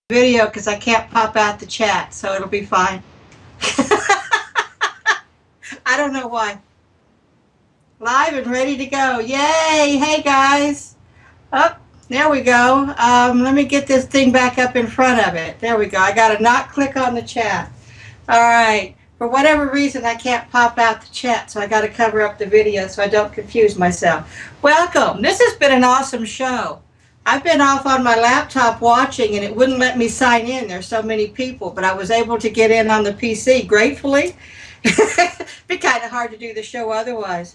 video because I can't pop out the chat, so it'll be fine. I don't know why. Live and ready to go. Yay! Hey guys. Oh, there we go. Let me get this thing back up in front of it. There we go. I got to not click on the chat. All right. For whatever reason, I can't pop out the chat, so I got to cover up the video so I don't confuse myself. Welcome. This has been an awesome show. I've been off on my laptop watching, and it wouldn't let me sign in. There's so many people, but I was able to get in on the PC, gratefully. It'd be kind of hard to do the show otherwise.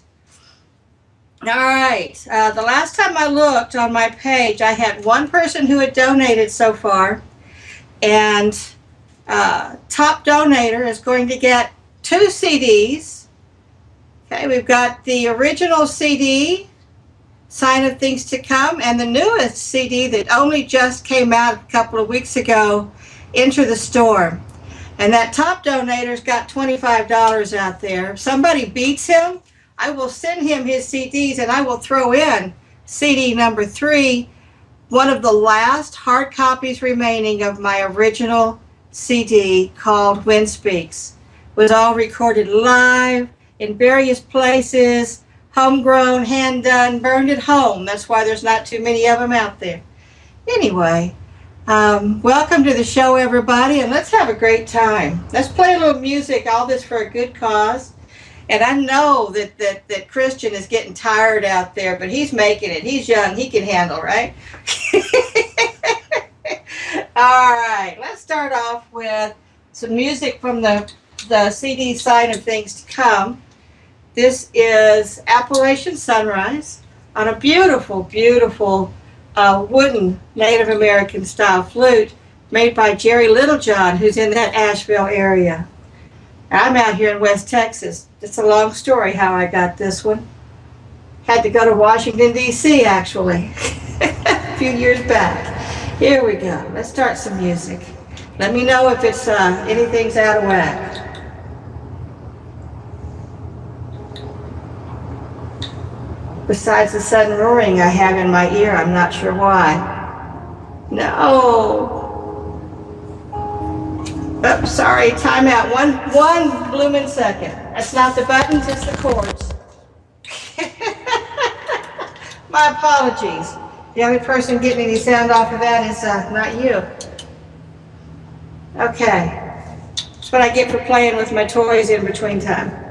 All right. The last time I looked on my page, I had one person who had donated so far, and top donator is going to get 2 CDs. Okay, we've got the original CD, Sign of Things to Come, and the newest CD that only just came out a couple of weeks ago, Enter the Storm. And that top donator's got $25 out there. If somebody beats him, I will send him his CDs, and I will throw in CD number 3, one of the last hard copies remaining of my original CD called Wind Speaks. It was all recorded live in various places, homegrown, hand done, burned at home. That's why there's not too many of them out there. Anyway, welcome to the show, everybody, and let's have a great time. Let's play a little music, all this for a good cause. And I know that Christian is getting tired out there, but he's making it. He's young. He can handle, right? All right. Let's start off with some music from the CD Sign of Things to Come. This is Appalachian Sunrise on a beautiful, beautiful wooden Native American style flute made by Jerry Littlejohn, who's in that Asheville area. I'm out here in West Texas. It's a long story how I got this one. Had to go to Washington, D.C. actually, a few years back. Here we go. Let's start some music. Let me know if it's anything's out of whack. Besides the sudden roaring I have in my ear, I'm not sure why. No. Oh, sorry, timeout. One blooming second. That's not the buttons, it's the chords. My apologies. The only person getting any sound off of that is not you. Okay. That's what I get for playing with my toys in between time.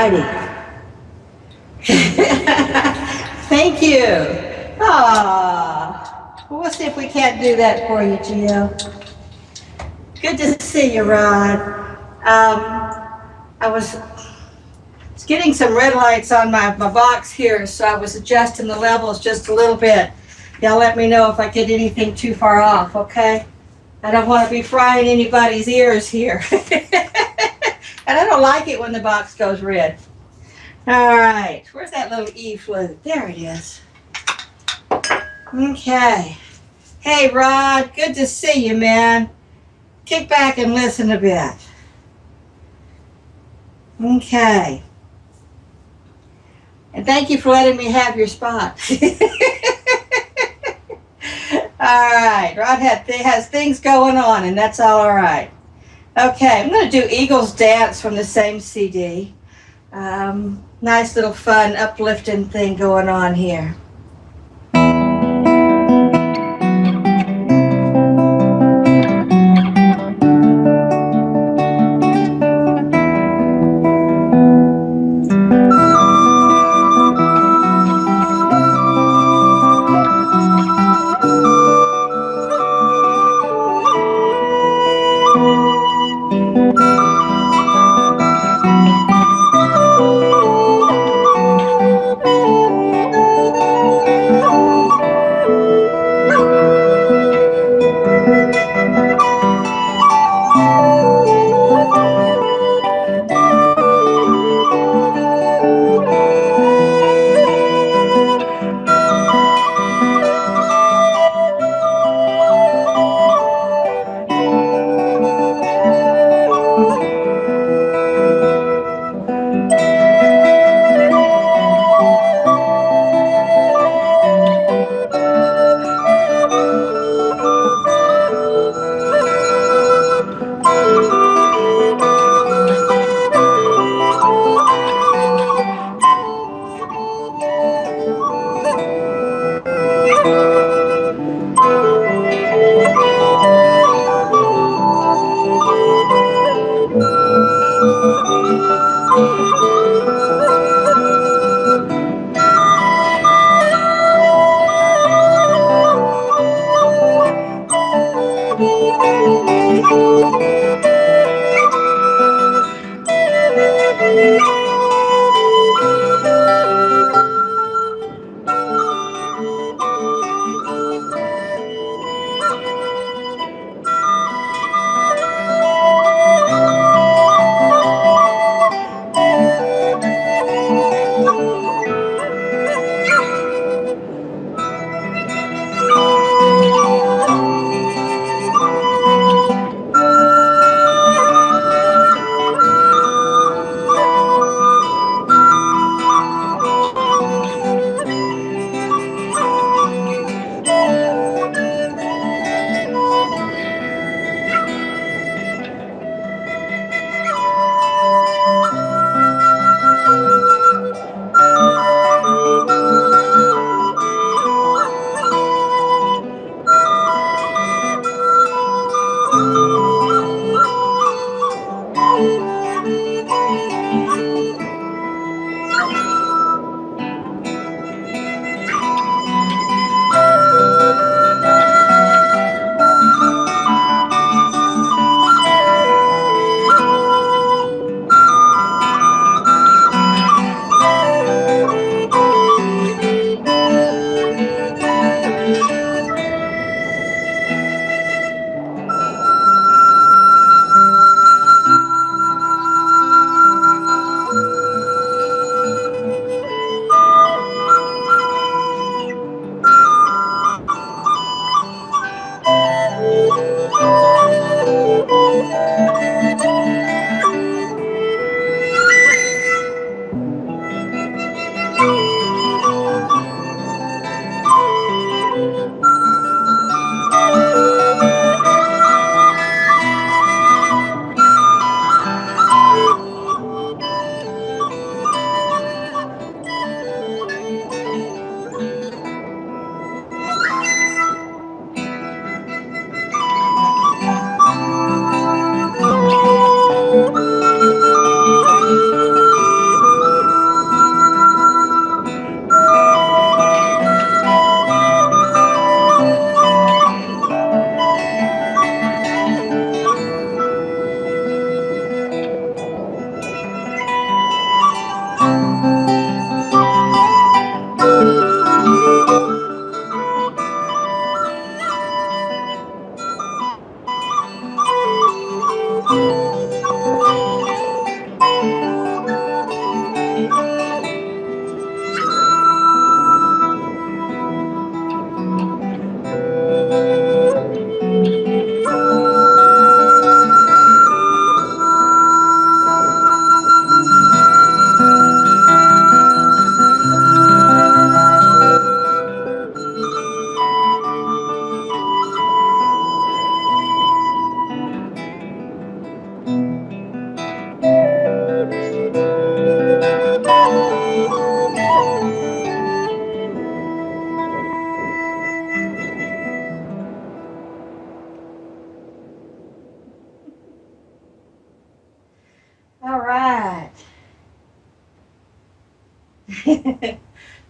righty. Thank you. Aww. Well, we'll see if we can't do that for you, Gio. Good to see you, Rod. I was getting some red lights on my box here, so I was adjusting the levels just a little bit. Y'all let me know if I get anything too far off, okay? I don't want to be frying anybody's ears here. And I don't like it when the box goes red. All right, where's that little E flute? There it is. Okay. Hey, Rod, good to see you, man. Kick back and listen a bit. Okay. And thank you for letting me have your spot. All right, Rod has things going on, and that's all right. Okay, I'm going to do Eagle's Dance from the same CD. Nice little fun, uplifting thing going on here.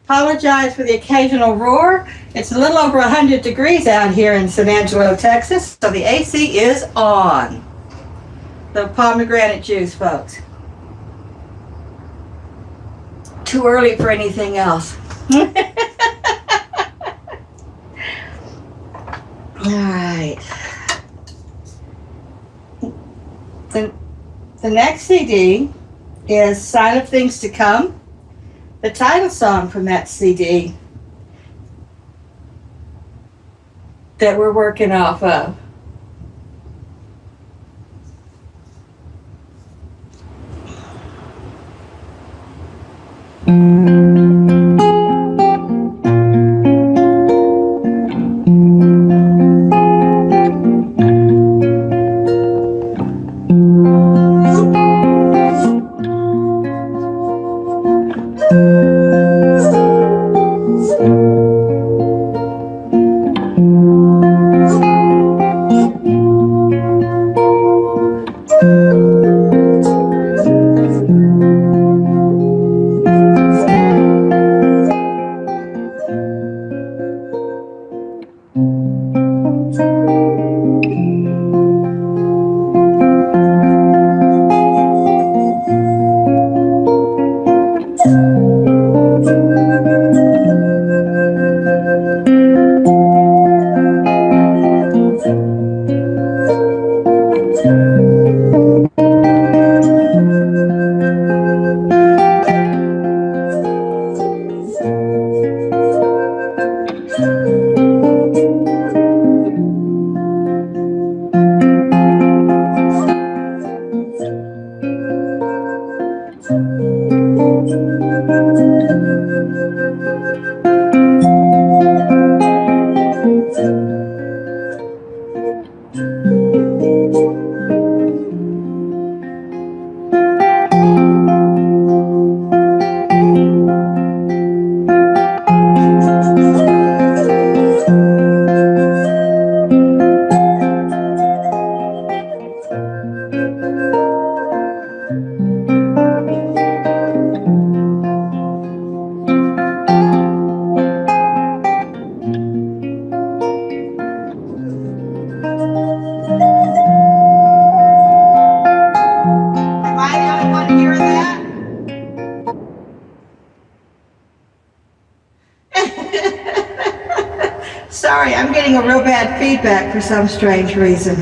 Apologize for the occasional roar. It's a little over 100 degrees out here in San Angelo, Texas, so the AC is on. The pomegranate juice, folks. Too early for anything else. All right. The next CD is Sign of Things to Come, the title song from that CD that we're working off of. Sorry, I'm getting a real bad feedback for some strange reason.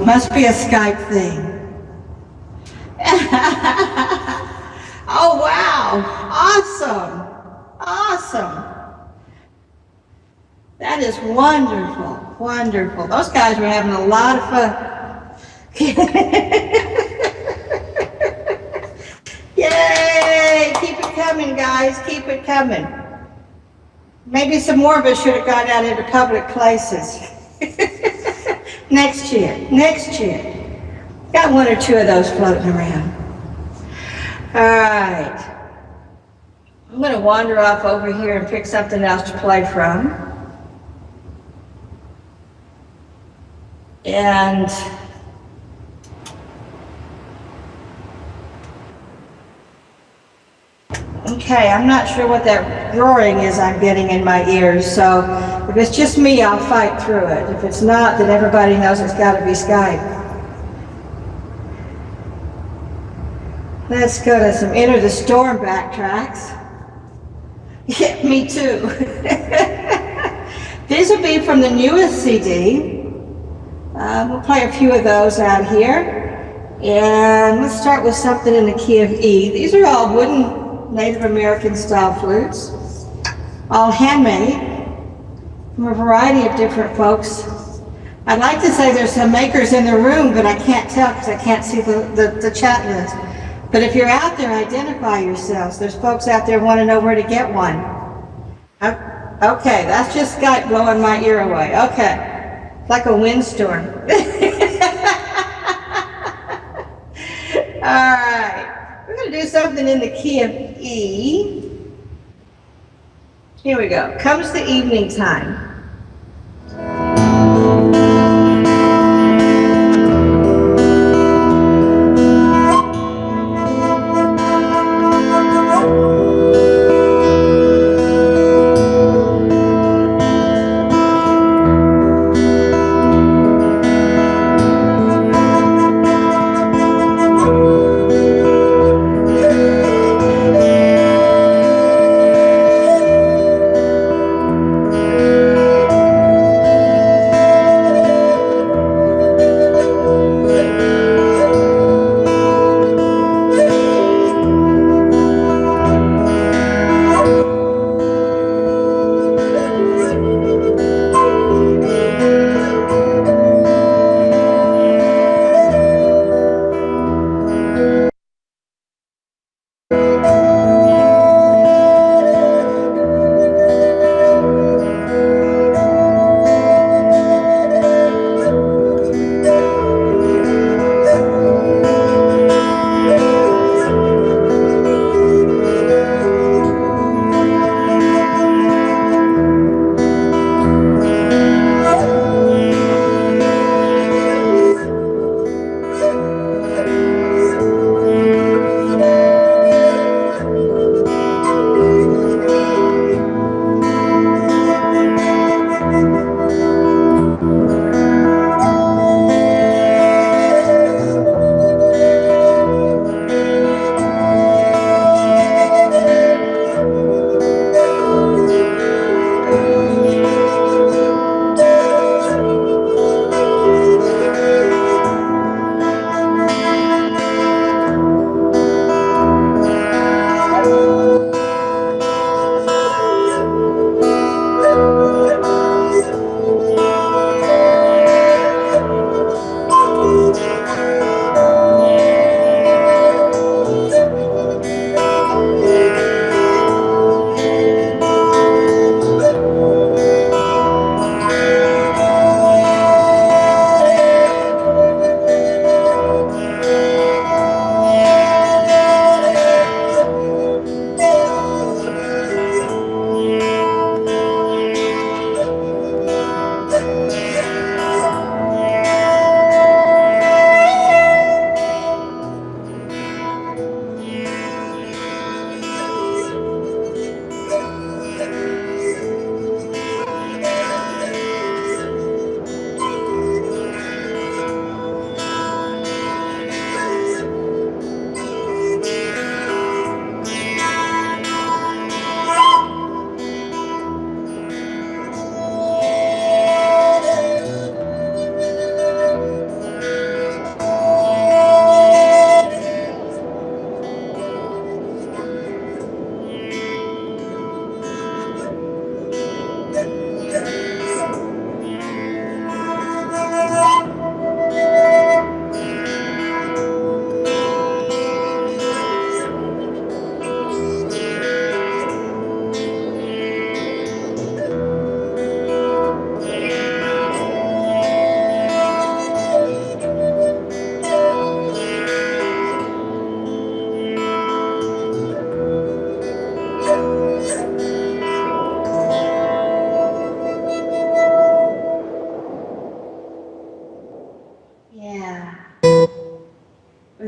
Must be a Skype thing. Oh, wow. Awesome. Awesome. That is wonderful. Wonderful. Those guys were having a lot of fun. Yay! Keep it coming, guys. Keep it coming. Maybe some more of us should have gone out into public places. Next year. Next year. Got one or two of those floating around. All right. I'm going to wander off over here and pick something else to play from. And okay, I'm not sure what that roaring is I'm getting in my ears, so if it's just me, I'll fight through it. If it's not, then everybody knows it's got to be Skype. Let's go to some Enter the Storm backtracks. Yeah, me too. These will be from the newest CD. We'll play a few of those out here. And let's start with something in the key of E. These are all wooden Native American style flutes, all handmade from a variety of different folks. I'd like to say there's some makers in the room, but I can't tell because I can't see the chat list. But if you're out there, identify yourselves. There's folks out there want to know where to get one. Okay, that's just Skype blowing my ear away. Okay. Like a windstorm. All right, we're going to do something in the key of E. Here we go. Comes the evening time.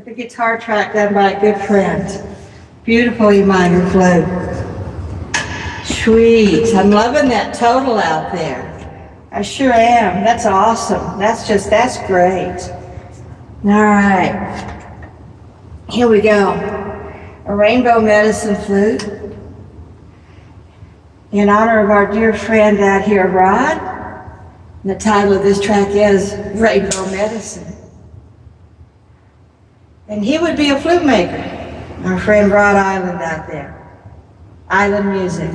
with the guitar track done by a good friend. Beautiful E minor flute. Sweet. I'm loving that total out there. I sure am. That's awesome. That's great. All right. Here we go. A rainbow medicine flute. In honor of our dear friend out here, Rod. The title of this track is Rainbow Medicine. And he would be a flute maker. Our friend Rod Island out there. Island music.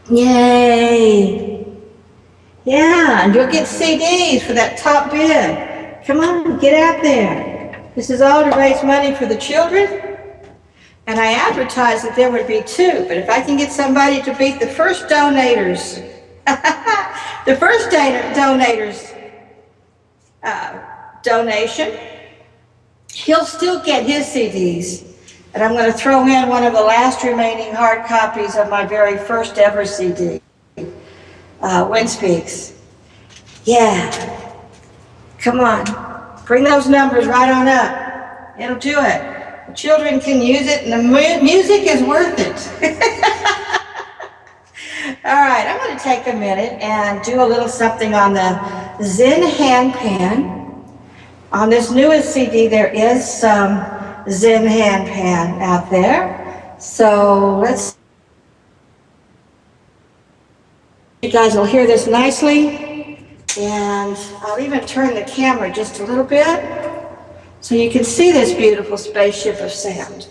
Yay! Yeah, and you'll get CDs for that top bid. Come on, get out there. This is all to raise money for the children. And I advertised that there would be 2, but if I can get somebody to beat the first donators, the first donators donation, he'll still get his CDs. And I'm going to throw in one of the last remaining hard copies of my very first ever CD, Wind Speaks. Yeah. Come on. Bring those numbers right on up. It'll do it. The children can use it, and the music is worth it. All right, I'm going to take a minute and do a little something on the Zen hand pan. On this newest CD, there is some Zen hand pan out there. So you guys will hear this nicely. And I'll even turn the camera just a little bit so you can see this beautiful spaceship of sound.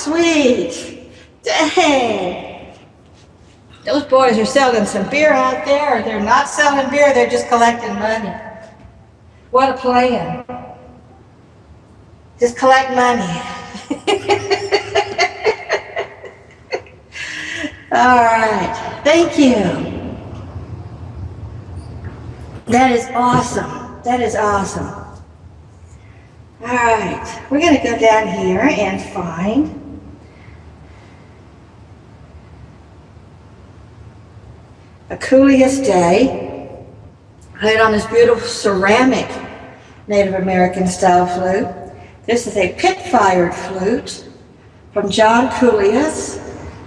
sweet. Dang. Those boys are selling some beer out there, or they're not selling beer, they're just collecting money. What a plan. Just collect money. All right. Thank you. That is awesome. That is awesome. All right. We're going to go down here and find a Cooley's Day. Played on this beautiful ceramic Native American style flute. This is a pit-fired flute from John Cooley's.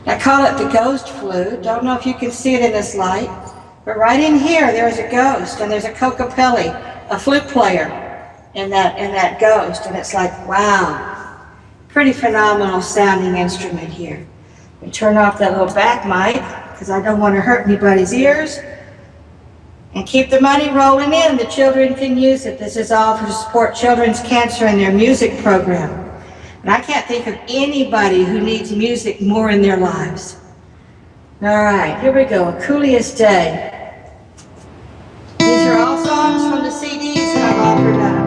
I call it the ghost flute. Don't know if you can see it in this light, but right in here there's a ghost, and there's a Kokopelli, a flute player in that ghost, and it's like, wow, pretty phenomenal sounding instrument here. We turn off that little back mic because I don't want to hurt anybody's ears, and keep the money rolling in. The children can use it. This is all to support children's cancer and their music program. And I can't think of anybody who needs music more in their lives. All right, here we go, A Cooley's Day. These are all songs from the CDs that I've offered up.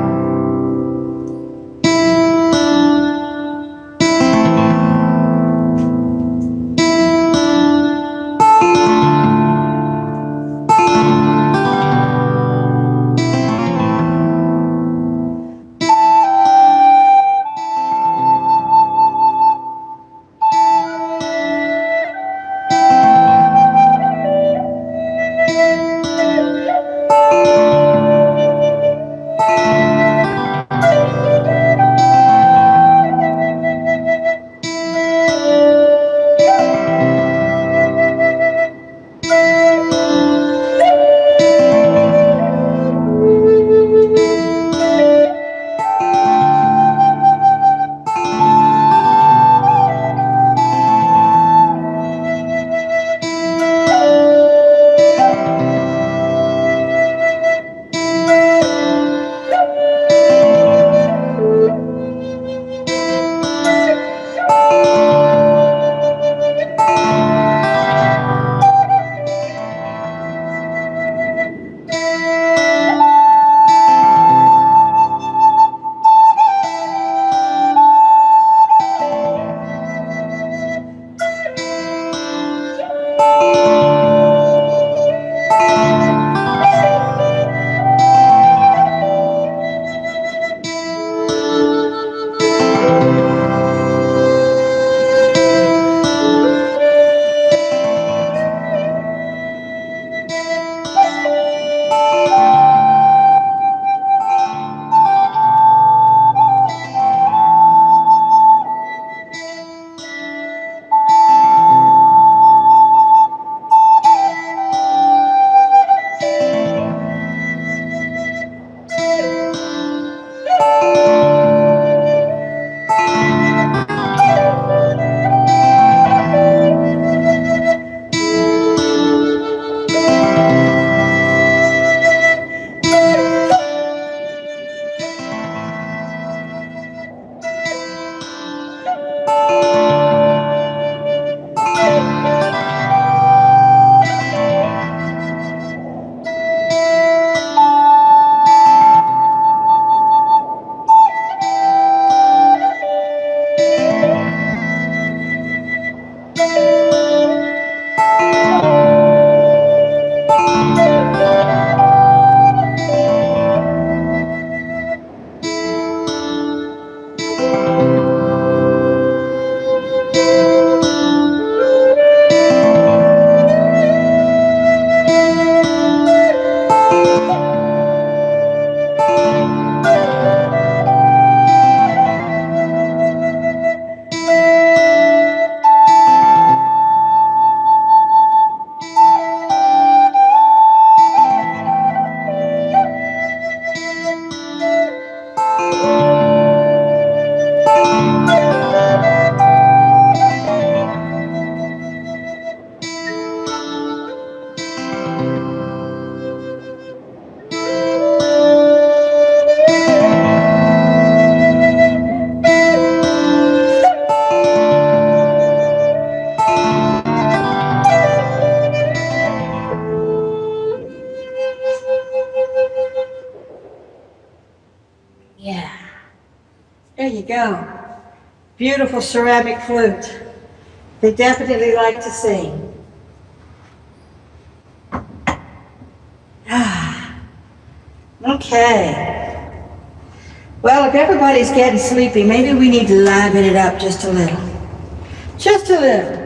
go. Beautiful ceramic flute. They definitely like to sing. Okay. Well, if everybody's getting sleepy, maybe we need to liven it up just a little. Just a little.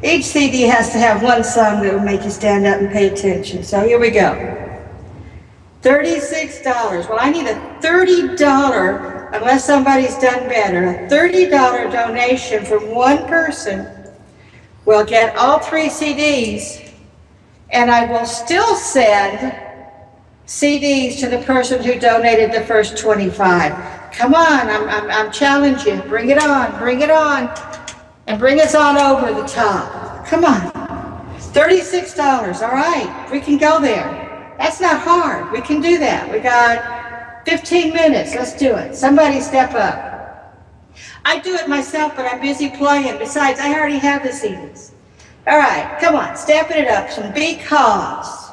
Each CD has to have one song that will make you stand up and pay attention. So here we go. $36. Well, I need a $30, unless somebody's done better, a $30 donation from one person will get all 3 CDs, and I will still send CDs to the person who donated the first 25. Come on, I'm challenging you. Bring it on, and bring us on over the top. Come on. $36, all right, we can go there. That's not hard, we can do that. We got 15 minutes, let's do it. Somebody step up. I do it myself, but I'm busy playing. Besides, I already have the CDs. All right, come on, stepping it up. Some Because.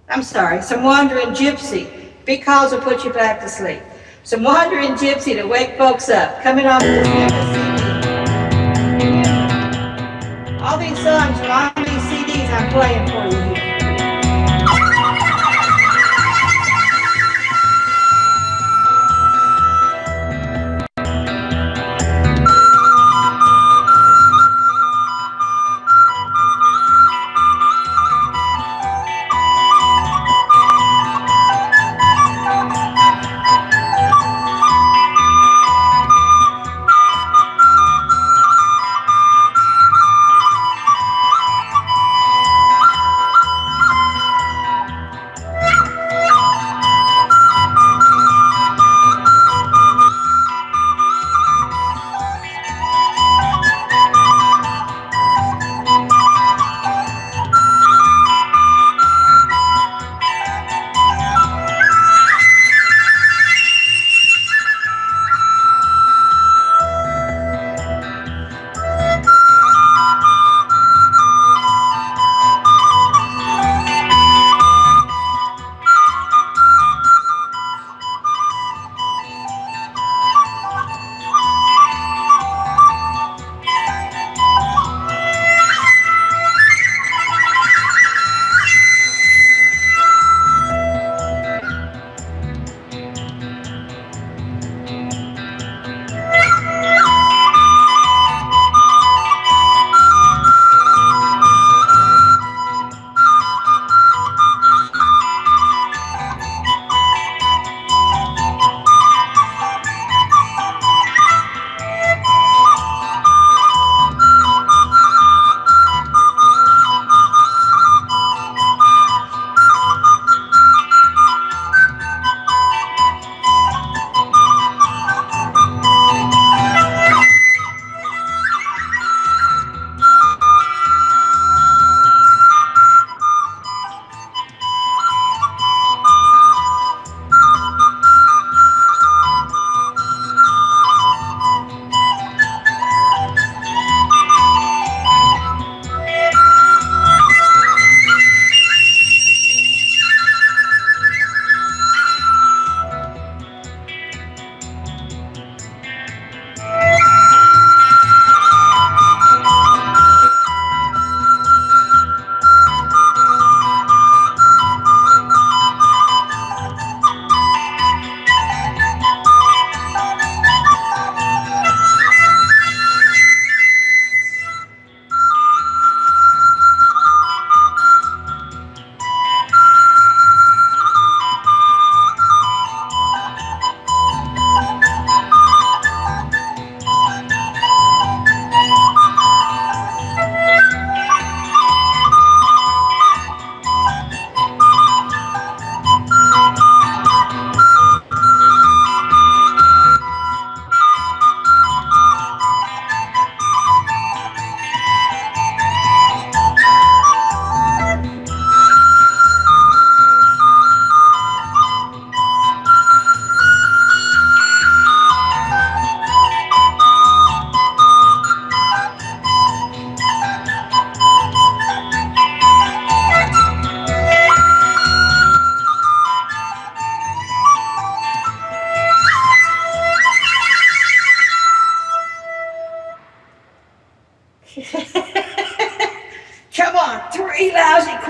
I'm sorry, some Wandering Gypsy. Because will put you back to sleep. Some Wandering Gypsy to wake folks up. Coming off this CD. All these songs are on these CDs I'm playing for you here.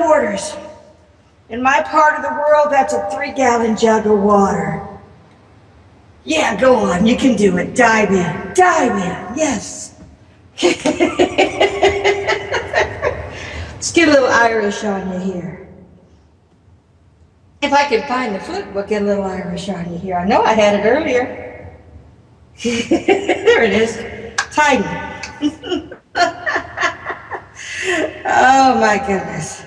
3/4. In my part of the world, that's a 3-gallon jug of water. Yeah, go on, you can do it. Dive in, yes. Let's get a little Irish on you here. If I can find the flute, we'll get a little Irish on you here. I know I had it earlier. There it is. Tidy. Oh my goodness.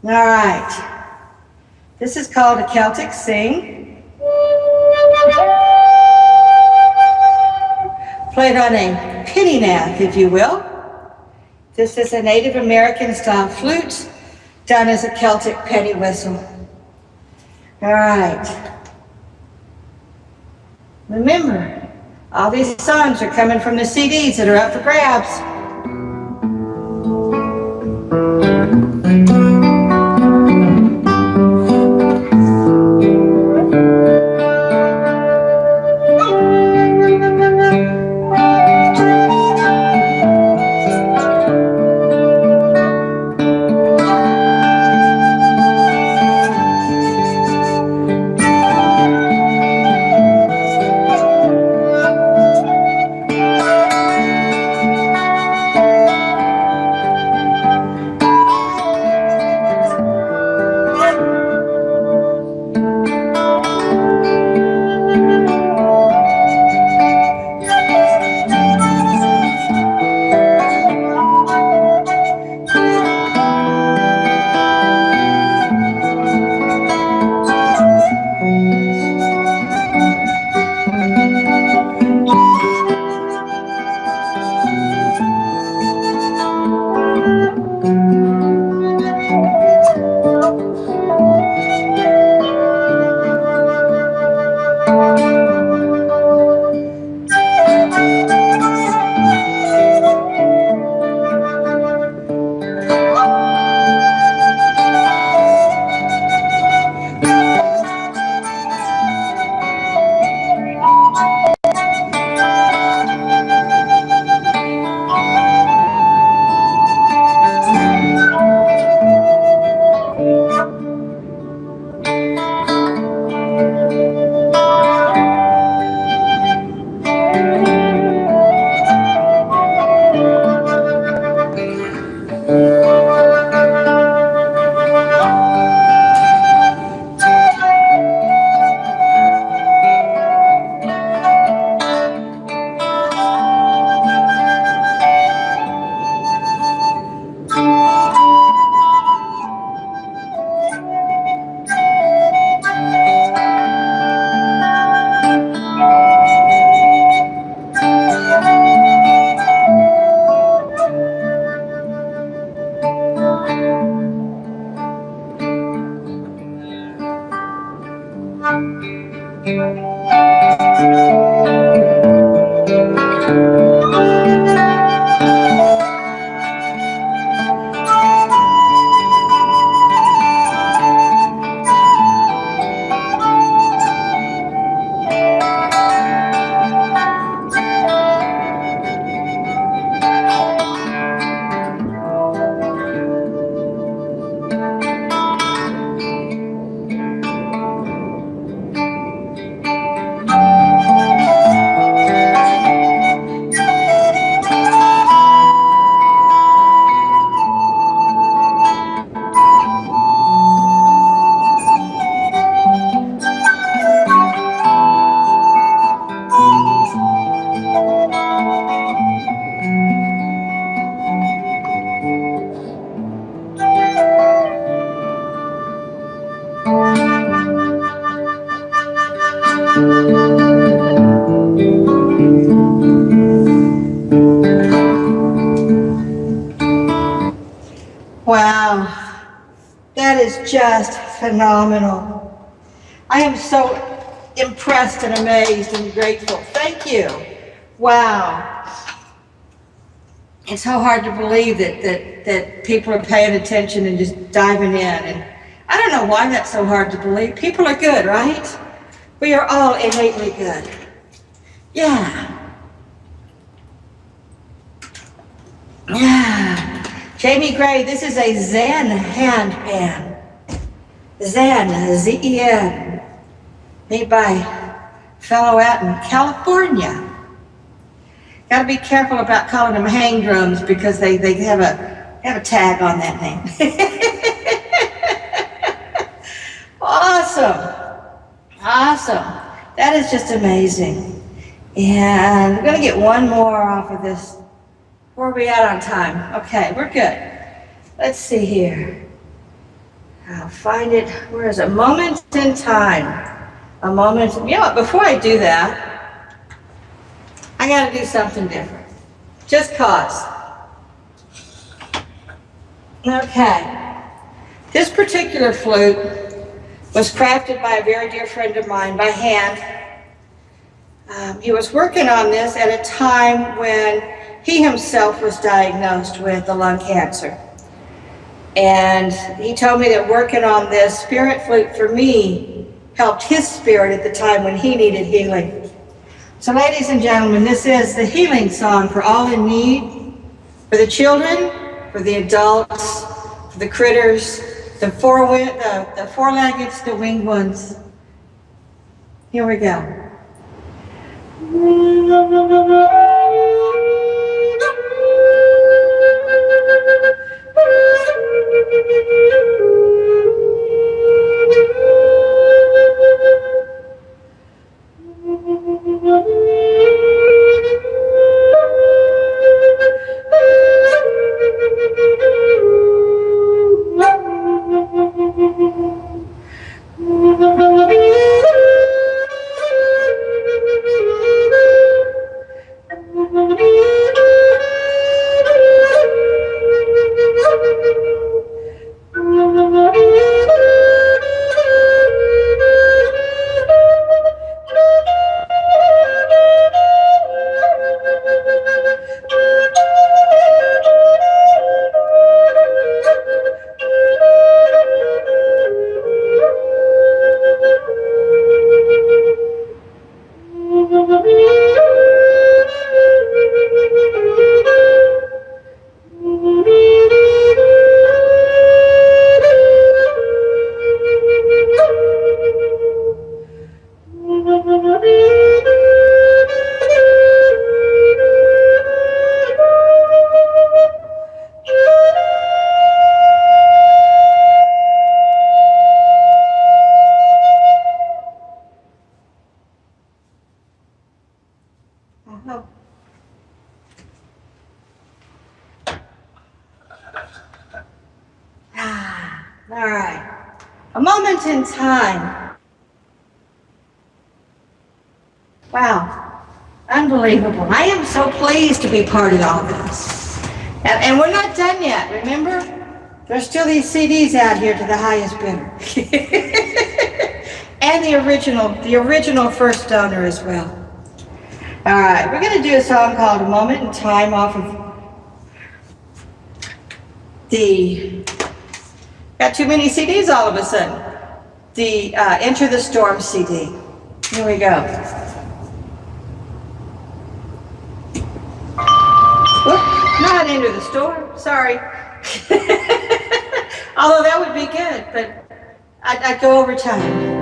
All right. This is called a Celtic sing. Played on a penny nath, if you will. This is a Native American style flute done as a Celtic penny whistle. All right. Remember, all these songs are coming from the CDs that are up for grabs. Wow, that is just phenomenal. I am so impressed and amazed and grateful. Thank you. Wow. It's so hard to believe that people are paying attention and just diving in. And I don't know why that's so hard to believe. People are good, right? We are all innately good. Yeah. Yeah. Jamie Gray, this is a Zen hand pan. Zen, Z-E-N, made by a fellow out in California. Got to be careful about calling them hang drums because they have a tag on that name. Awesome. That is just amazing. And we're going to get one more off of this. Where are we at on time? Okay, we're good. Let's see here. I'll find it. Where is it? Moment in time. A moment. You know what? Before I do that, I got to do something different. Just cause. Okay. This particular flute was crafted by a very dear friend of mine by hand. He was working on this at a time when he himself was diagnosed with the lung cancer. And he told me that working on this spirit flute for me helped his spirit at the time when he needed healing. So ladies and gentlemen, this is the healing song for all in need, for the children, for the adults, for the critters, the four-legged, the winged ones. Here we go. All right. A moment in time. Wow. Unbelievable. I am so pleased to be part of all this. And we're not done yet, remember? There's still these CDs out here to the highest bidder. And the original first donor as well. All right, we're going to do a song called A Moment in Time off of got too many CDs all of a sudden. The Enter the Storm CD. Here we go. Whoop, not Enter the Storm, sorry. Although that would be good, but I'd go over time.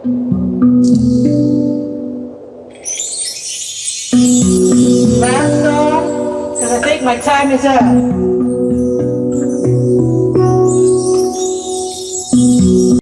Last song, because I think my time is up.